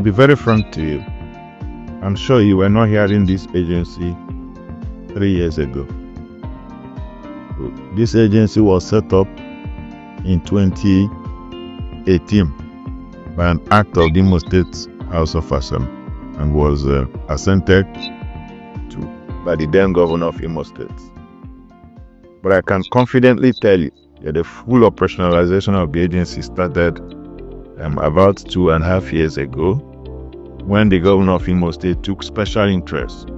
To be very frank to you, I'm sure you were not hearing this agency 3 years ago. This agency was set up in 2018 by an act of the Imo State House of Assembly and was assented to by the then governor of Imo State. But I can confidently tell you that the full operationalization of the agency started about 2.5 years ago, when the governor of Imo State took special interest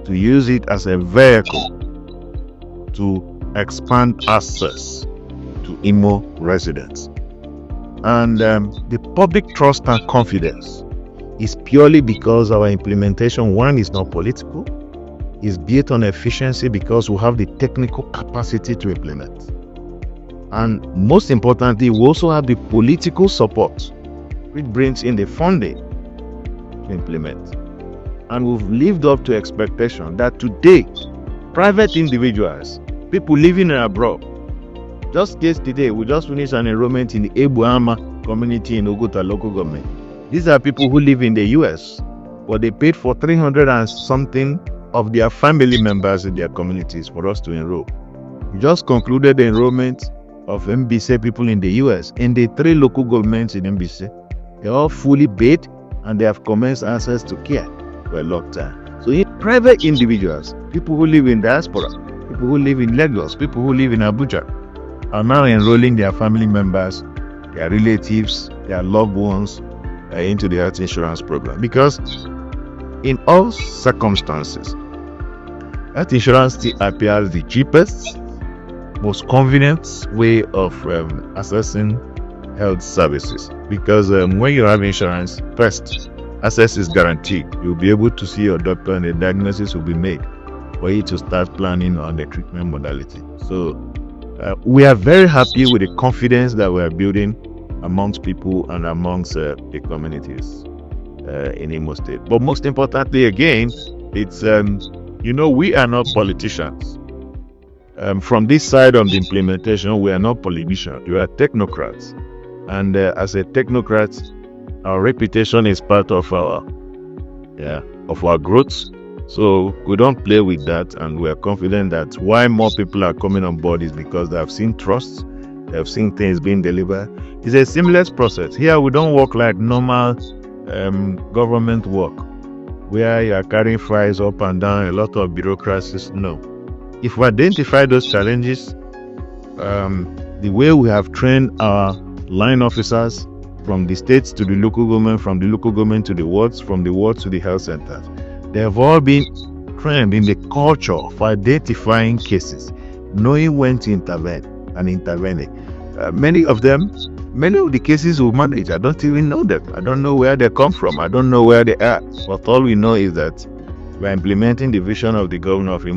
to use it as a vehicle to expand access to Imo residents. And the public trust and confidence is purely because our implementation, one, is not political, is built on efficiency because we have the technical capacity to implement. And most importantly, we also have the political support, which brings in the funding to implement. And we've lived up to expectation that today, private individuals, people living abroad, just yesterday, we just finished an enrollment in the Ebuama community in Ogota local government. These are people who live in the US, but they paid for 300 and something of their family members in their communities for us to enroll. We just concluded the enrollment of MBC people in the US in the 3 local governments in MBC. They're all fully paid and they have commenced access to care for a long time. So in private individuals, people who live in diaspora, people who live in Lagos, people who live in Abuja, are now enrolling their family members, their relatives, their loved ones into the health insurance program. Because in all circumstances, health insurance still appears the cheapest, most convenient way of accessing health services. Because when you have insurance, first, access is guaranteed. You'll be able to see your doctor and the diagnosis will be made for you to start planning on the treatment modality. So we are very happy with the confidence that we are building amongst people and amongst the communities in Imo State. But most importantly, again, it's we are not politicians. From this side of the implementation, we are not politicians. We are technocrats, and as a technocrat, our reputation is part of our growth. So we don't play with that, and we are confident that why more people are coming on board is because they have seen trust, they have seen things being delivered. It's a seamless process. Here we don't work like normal government work, where you are carrying files up and down, a lot of bureaucracies. No. If we identify those challenges, the way we have trained our line officers from the states to the local government, from the local government to the wards, from the wards to the health centers, they have all been trained in the culture of identifying cases, knowing when to intervene and intervening. Many of the cases we manage, I don't even know them. I don't know where they come from. I don't know where they are. But all we know is that we're implementing the vision of the governor of Imo